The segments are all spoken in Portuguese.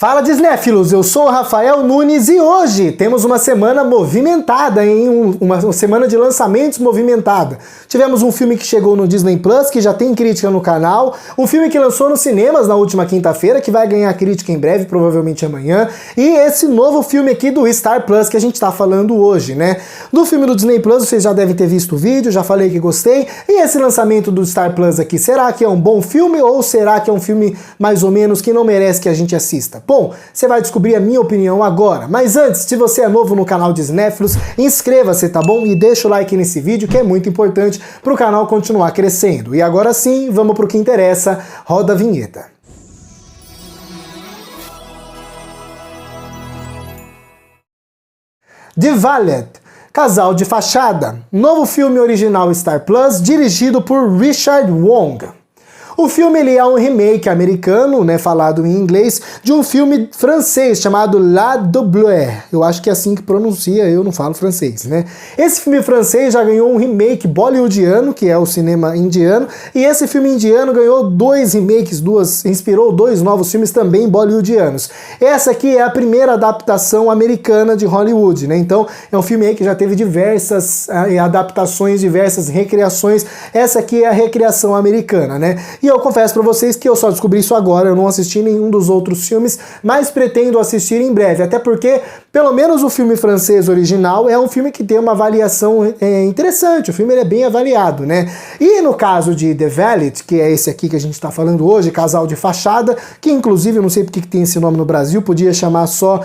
Fala Disnéfilos, eu sou o Rafael Nunes e hoje temos uma semana movimentada, hein? Uma semana de lançamentos movimentada. Tivemos um filme que chegou no Disney Plus, que já tem crítica no canal, um filme que lançou nos cinemas na última quinta-feira, que vai ganhar crítica em breve, provavelmente amanhã, e esse novo filme aqui do Star Plus que a gente tá falando hoje, né? Do filme do Disney Plus vocês já devem ter visto o vídeo, já falei que gostei, e esse lançamento do Star Plus aqui, será que é um bom filme ou será que é um filme mais ou menos que não merece que a gente assista? Bom, você vai descobrir a minha opinião agora, mas antes, se você é novo no canal Disnéfilos, inscreva-se, tá bom? E deixa o like nesse vídeo que é muito importante para o canal continuar crescendo. E agora sim, vamos pro que interessa, roda a vinheta. The Valet, Casal de Fachada, novo filme original Star Plus, dirigido por Richard Wong. O filme ele é um remake americano, né, falado em inglês, de um filme francês chamado La Doublure. Eu acho que é assim que pronuncia, eu não falo francês, né? Esse filme francês já ganhou um remake bollywoodiano, que é o cinema indiano, e esse filme indiano ganhou dois remakes, inspirou dois novos filmes também bollywoodianos. Essa aqui é a primeira adaptação americana de Hollywood, né? Então é um filme aí que já teve diversas adaptações, diversas recriações. Essa aqui é a recriação americana, né? E eu confesso pra vocês que eu só descobri isso agora, eu não assisti nenhum dos outros filmes, mas pretendo assistir em breve, até porque, pelo menos o filme francês original é um filme que tem uma avaliação interessante, o filme ele é bem avaliado, né? E no caso de The Valet, que é esse aqui que a gente tá falando hoje, Casal de Fachada, que inclusive eu não sei porque que tem esse nome no Brasil, podia chamar só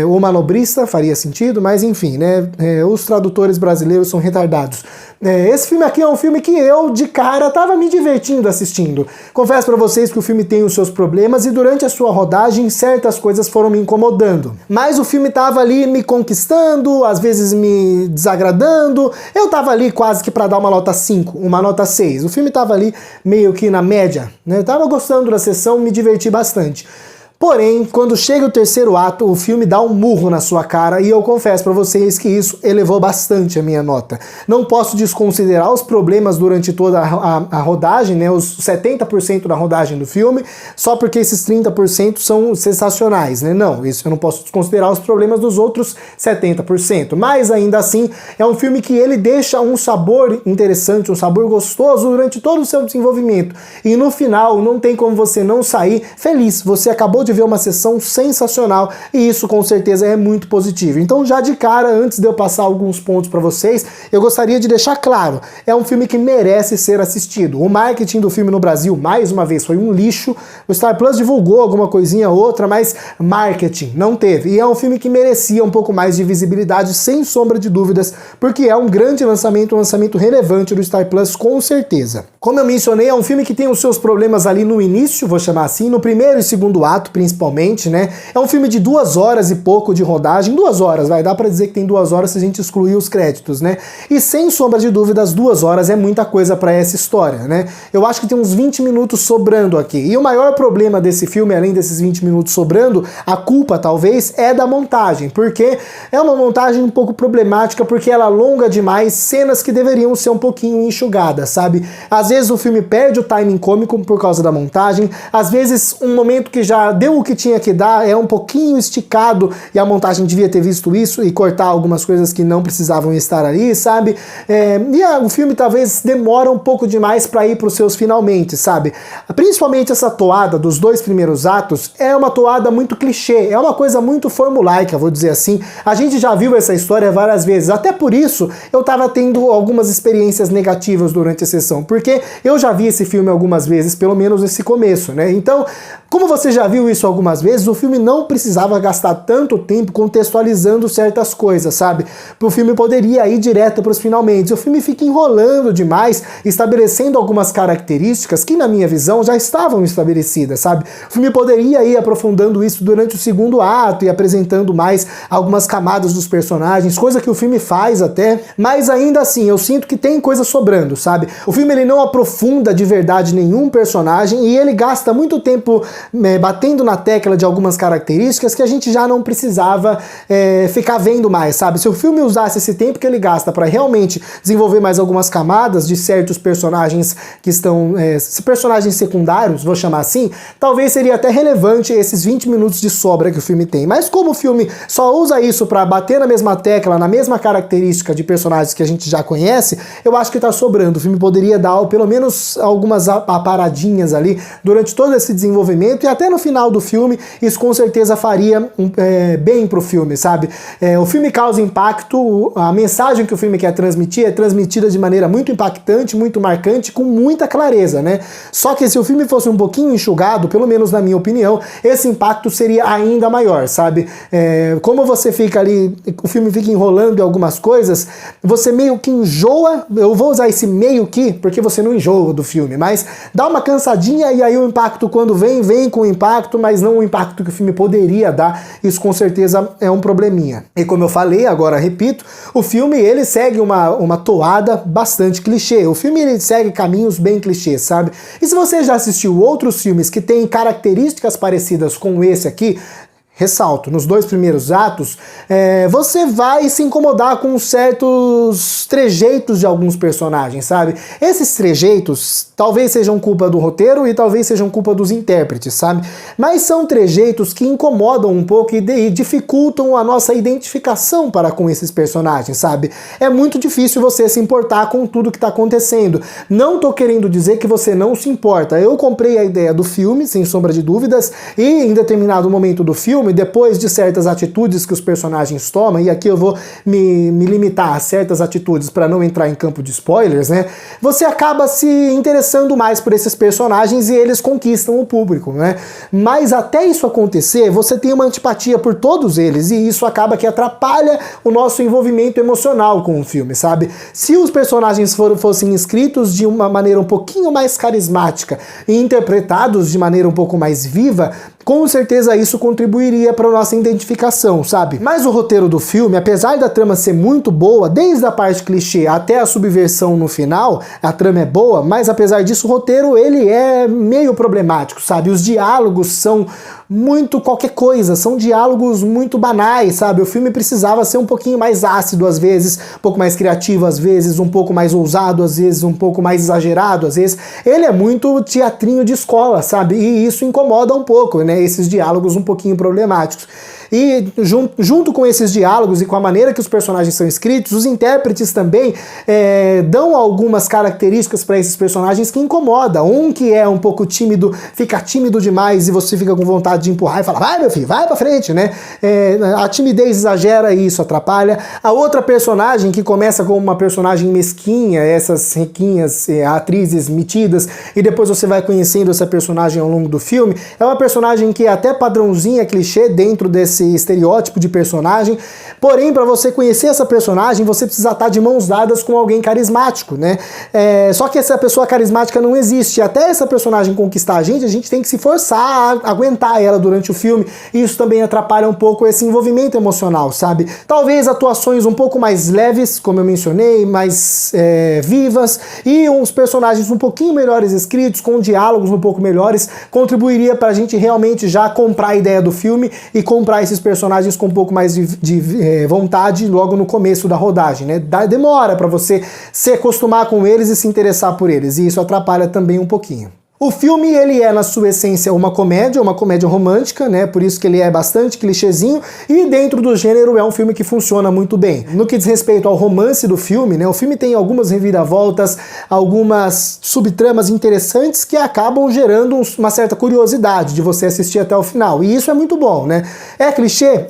O Manobrista, faria sentido, mas enfim, né? Os tradutores brasileiros são retardados. Esse filme aqui é um filme que eu, de cara, tava me divertindo assistindo. Confesso pra vocês que o filme tem os seus problemas e durante a sua rodagem certas coisas foram me incomodando. Mas o filme tava ali me conquistando, às vezes me desagradando. Eu tava ali quase que pra dar uma nota 5, uma nota 6. O filme tava ali meio que na média, né? Eu tava gostando da sessão, me diverti bastante. Porém, quando chega o terceiro ato, o filme dá um murro na sua cara e eu confesso pra vocês que isso elevou bastante a minha nota. Não posso desconsiderar os problemas durante toda a rodagem, né, os 70% da rodagem do filme, só porque esses 30% são sensacionais, né? Não, isso eu não posso desconsiderar os problemas dos outros 70%. Mas ainda assim, é um filme que ele deixa um sabor interessante, um sabor gostoso durante todo o seu desenvolvimento. E no final, não tem como você não sair feliz. Você acabou de ver uma sessão sensacional e isso com certeza é muito positivo. Então já de cara, antes de eu passar alguns pontos para vocês, eu gostaria de deixar claro, é um filme que merece ser assistido. O marketing do filme no Brasil, mais uma vez, foi um lixo. O Star Plus divulgou alguma coisinha ou outra, mas marketing não teve. E é um filme que merecia um pouco mais de visibilidade, sem sombra de dúvidas, porque é um grande lançamento, um lançamento relevante do Star Plus, com certeza. Como eu mencionei, é um filme que tem os seus problemas ali no início, vou chamar assim, no primeiro e segundo ato, principalmente, né? É um filme de 2 horas e pouco de rodagem, 2 horas, vai dar pra dizer que tem 2 horas se a gente excluir os créditos, né? E sem sombra de dúvidas, 2 horas é muita coisa pra essa história, né? Eu acho que tem uns 20 minutos sobrando aqui. E o maior problema desse filme, além desses 20 minutos sobrando, a culpa talvez é da montagem, porque é uma montagem um pouco problemática, porque ela alonga demais cenas que deveriam ser um pouquinho enxugadas, sabe? Às vezes o filme perde o timing cômico por causa da montagem, às vezes um momento que já deu o que tinha que dar é um pouquinho esticado e a montagem devia ter visto isso e cortar algumas coisas que não precisavam estar ali, sabe? O filme talvez demora um pouco demais para ir para os seus finalmente, sabe? Principalmente essa toada dos 2 primeiros atos é uma toada muito clichê, é uma coisa muito formulaica, vou dizer assim. A gente já viu essa história várias vezes, até por isso eu tava tendo algumas experiências negativas durante a sessão, porque eu já vi esse filme algumas vezes, pelo menos nesse começo, né? Então, como você já viu isso algumas vezes, o filme não precisava gastar tanto tempo contextualizando certas coisas, sabe? O filme poderia ir direto para os finalmente. O filme fica enrolando demais, estabelecendo algumas características que, na minha visão, já estavam estabelecidas, sabe? O filme poderia ir aprofundando isso durante o segundo ato e apresentando mais algumas camadas dos personagens, coisa que o filme faz até, mas ainda assim, eu sinto que tem coisa sobrando, sabe? O filme ele não aprofunda de verdade nenhum personagem e ele gasta muito tempo batendo na tecla de algumas características que a gente já não precisava ficar vendo mais, sabe? Se o filme usasse esse tempo que ele gasta para realmente desenvolver mais algumas camadas de certos personagens que estão, personagens secundários, vou chamar assim, talvez seria até relevante esses 20 minutos de sobra que o filme tem. Mas como o filme só usa isso para bater na mesma tecla, na mesma característica de personagens que a gente já conhece, eu acho que tá sobrando. O filme poderia dar pelo menos algumas paradinhas ali durante todo esse desenvolvimento, e até no final do filme isso com certeza faria bem pro filme, sabe? O filme causa impacto, a mensagem que o filme quer transmitir é transmitida de maneira muito impactante, muito marcante, com muita clareza, né? Só que se o filme fosse um pouquinho enxugado, pelo menos na minha opinião, esse impacto seria ainda maior, sabe? Como você fica ali, o filme fica enrolando em algumas coisas, você meio que enjoa, eu vou usar esse meio que, porque você não enjoa do filme, mas dá uma cansadinha e aí o impacto quando vem com o impacto, mas não o impacto que o filme poderia dar, isso com certeza é um probleminha. E como eu falei, agora repito, o filme ele segue uma toada bastante clichê, o filme ele segue caminhos bem clichês, sabe? E se você já assistiu outros filmes que têm características parecidas com esse aqui, ressalto, nos 2 primeiros atos, você vai se incomodar com certos trejeitos de alguns personagens, sabe? Esses trejeitos talvez sejam culpa do roteiro e talvez sejam culpa dos intérpretes, sabe? Mas são trejeitos que incomodam um pouco e dificultam a nossa identificação para com esses personagens, sabe? É muito difícil você se importar com tudo que está acontecendo. Não tô querendo dizer que você não se importa. Eu comprei a ideia do filme, sem sombra de dúvidas, e em determinado momento do filme, depois de certas atitudes que os personagens tomam, e aqui eu vou me limitar a certas atitudes para não entrar em campo de spoilers, né? Você acaba se interessando mais por esses personagens e eles conquistam o público, né? Mas até isso acontecer, você tem uma antipatia por todos eles e isso acaba que atrapalha o nosso envolvimento emocional com o filme, sabe? Se os personagens fossem escritos de uma maneira um pouquinho mais carismática e interpretados de maneira um pouco mais viva, com certeza isso contribuiria para a nossa identificação, sabe? Mas o roteiro do filme, apesar da trama ser muito boa, desde a parte clichê até a subversão no final, a trama é boa, mas apesar disso o roteiro ele é meio problemático, sabe? Os diálogos são muito qualquer coisa, são diálogos muito banais, sabe? O filme precisava ser um pouquinho mais ácido às vezes, um pouco mais criativo às vezes, um pouco mais ousado às vezes, um pouco mais exagerado às vezes. Ele é muito teatrinho de escola, sabe? E isso incomoda um pouco, né? Esses diálogos um pouquinho problemáticos. E junto com esses diálogos e com a maneira que os personagens são escritos, os intérpretes também dão algumas características para esses personagens que incomodam. Um que é um pouco tímido, fica tímido demais e você fica com vontade de empurrar e falar, vai meu filho, vai pra frente, né? A timidez exagera e isso atrapalha. A outra personagem que começa como uma personagem mesquinha, essas riquinhas atrizes metidas, e depois você vai conhecendo essa personagem ao longo do filme, é uma personagem que é até padrãozinha, clichê dentro desse estereótipo de personagem, porém para você conhecer essa personagem você precisa estar de mãos dadas com alguém carismático, né? Só que essa pessoa carismática não existe, até essa personagem conquistar a gente tem que se forçar a aguentar ela durante o filme, e isso também atrapalha um pouco esse envolvimento emocional, sabe? Talvez atuações um pouco mais leves, como eu mencionei, mais vivas, e uns personagens um pouquinho melhores escritos, com diálogos um pouco melhores, contribuiria pra gente realmente já comprar a ideia do filme e comprar esses personagens com um pouco mais de vontade logo no começo da rodagem, né? Demora para você se acostumar com eles e se interessar por eles, e isso atrapalha também um pouquinho. O filme, ele é, na sua essência, uma comédia romântica, né? Por isso que ele é bastante clichêzinho, e dentro do gênero é um filme que funciona muito bem. No que diz respeito ao romance do filme, né? O filme tem algumas reviravoltas, algumas subtramas interessantes que acabam gerando uma certa curiosidade de você assistir até o final, e isso é muito bom, né? É clichê,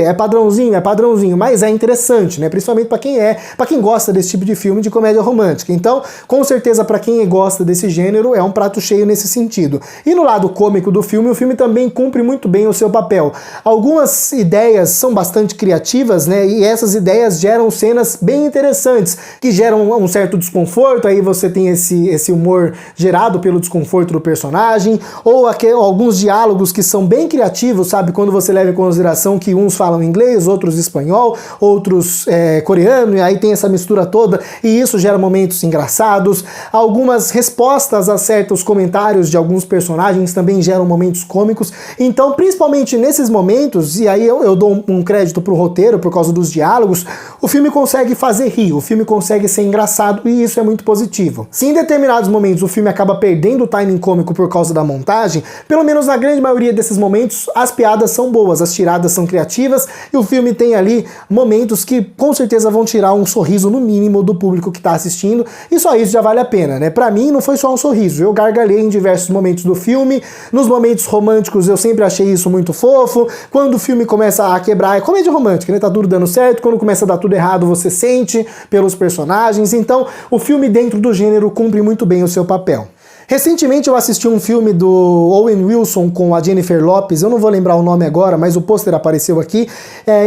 é padrãozinho, mas é interessante, né? Principalmente para quem gosta desse tipo de filme de comédia romântica. Então, com certeza, para quem gosta desse gênero, é um prato cheio nesse sentido. E no lado cômico do filme, o filme também cumpre muito bem o seu papel. Algumas ideias são bastante criativas, né? E essas ideias geram cenas bem interessantes, que geram um certo desconforto, aí você tem esse humor gerado pelo desconforto do personagem, ou alguns diálogos que são bem criativos, sabe? Quando você leva em consideração que uns falam inglês, outros espanhol, outros coreano, e aí tem essa mistura toda, e isso gera momentos engraçados. Algumas respostas a certos comentários comentários de alguns personagens também geram momentos cômicos. Então, principalmente nesses momentos, e aí eu dou um crédito pro roteiro por causa dos diálogos, o filme consegue fazer rir, o filme consegue ser engraçado e isso é muito positivo. Se em determinados momentos o filme acaba perdendo o timing cômico por causa da montagem, pelo menos na grande maioria desses momentos as piadas são boas, as tiradas são criativas e o filme tem ali momentos que com certeza vão tirar um sorriso no mínimo do público que tá assistindo e só isso já vale a pena, né? Pra mim não foi só um sorriso, eu gargalhei em diversos momentos do filme, nos momentos românticos eu sempre achei isso muito fofo, quando o filme começa a quebrar, é comédia romântica, né? Tá tudo dando certo, quando começa a dar tudo errado você sente pelos personagens, então o filme dentro do gênero cumpre muito bem o seu papel. Recentemente eu assisti um filme do Owen Wilson com a Jennifer Lopez, eu não vou lembrar o nome agora, mas o pôster apareceu aqui,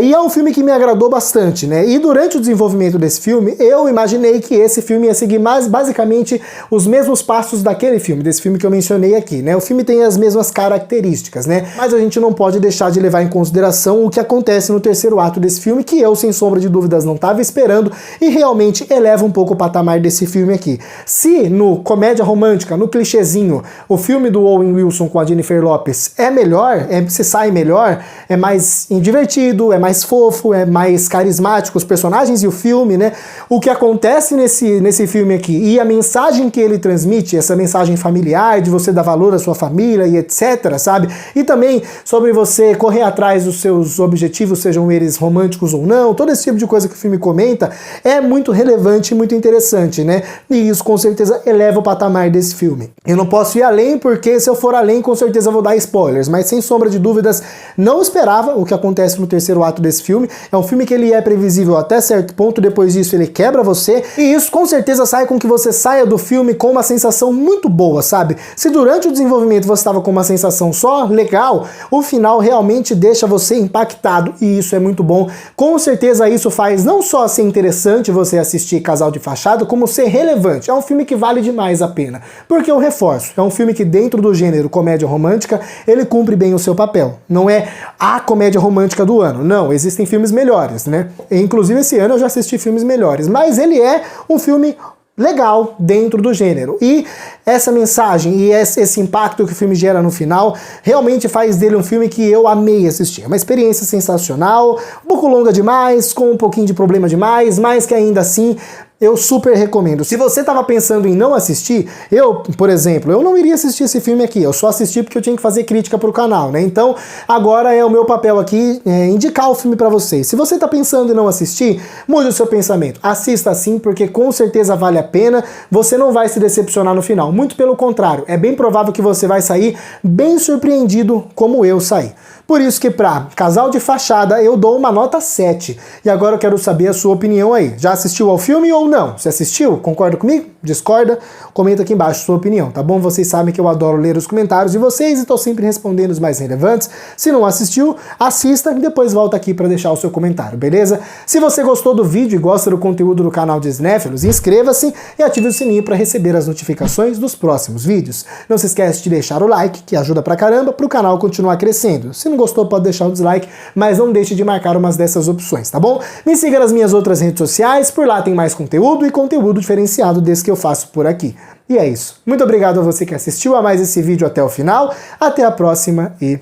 e é um filme que me agradou bastante, né? E durante o desenvolvimento desse filme, eu imaginei que esse filme ia seguir basicamente os mesmos passos daquele filme, desse filme que eu mencionei aqui, né? O filme tem as mesmas características, né? Mas a gente não pode deixar de levar em consideração o que acontece no terceiro ato desse filme, que eu, sem sombra de dúvidas, não estava esperando, e realmente eleva um pouco o patamar desse filme aqui. Se no comédia romântica, no clichêzinho, o filme do Owen Wilson com a Jennifer Lopez é melhor, se sai melhor, é mais divertido, é mais fofo, é mais carismático, os personagens e o filme, né? O que acontece nesse filme aqui e a mensagem que ele transmite, essa mensagem familiar, de você dar valor à sua família e etc, sabe? E também sobre você correr atrás dos seus objetivos, sejam eles românticos ou não, todo esse tipo de coisa que o filme comenta é muito relevante e muito interessante, né? E isso com certeza eleva o patamar desse filme. Eu não posso ir além porque se eu for além com certeza vou dar spoilers, mas sem sombra de dúvidas não esperava o que acontece no terceiro ato desse filme. É um filme que ele é previsível até certo ponto, depois disso ele quebra você e isso com certeza sai com que você saia do filme com uma sensação muito boa, sabe? Se durante o desenvolvimento você estava com uma sensação só legal, o final realmente deixa você impactado e isso é muito bom. Com certeza isso faz não só ser interessante você assistir Casal de Fachada, como ser relevante. É um filme que vale demais a pena. Porque eu reforço, é um filme que dentro do gênero comédia romântica, ele cumpre bem o seu papel. Não é a comédia romântica do ano, não, existem filmes melhores, né? Inclusive esse ano eu já assisti filmes melhores, mas ele é um filme legal dentro do gênero. E essa mensagem e esse impacto que o filme gera no final realmente faz dele um filme que eu amei assistir. É uma experiência sensacional, um pouco longa demais, com um pouquinho de problema demais, mas que ainda assim eu super recomendo. Se você estava pensando em não assistir, eu, por exemplo, eu não iria assistir esse filme aqui, eu só assisti porque eu tinha que fazer crítica pro canal, né? Então, agora é o meu papel aqui indicar o filme para vocês. Se você está pensando em não assistir, mude o seu pensamento. Assista sim, porque com certeza vale a pena, você não vai se decepcionar no final. Muito pelo contrário, é bem provável que você vai sair bem surpreendido como eu saí. Por isso que pra Casal de Fachada eu dou uma nota 7. E agora eu quero saber a sua opinião aí. Já assistiu ao filme ou não? Se assistiu, concorda comigo? Discorda? Comenta aqui embaixo a sua opinião, tá bom? Vocês sabem que eu adoro ler os comentários de vocês e estou sempre respondendo os mais relevantes. Se não assistiu, assista e depois volta aqui para deixar o seu comentário, beleza? Se você gostou do vídeo e gosta do conteúdo do canal de Cinéfilos, inscreva-se e ative o sininho para receber as notificações dos próximos vídeos. Não se esquece de deixar o like, que ajuda pra caramba para o canal continuar crescendo. Se não gostou, pode deixar o dislike, mas não deixe de marcar umas dessas opções, tá bom? Me siga nas minhas outras redes sociais, por lá tem mais conteúdo e conteúdo diferenciado desse que eu faço por aqui. E é isso. Muito obrigado a você que assistiu a mais esse vídeo até o final. Até a próxima e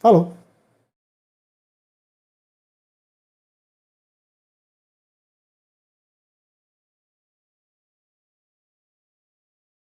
falou!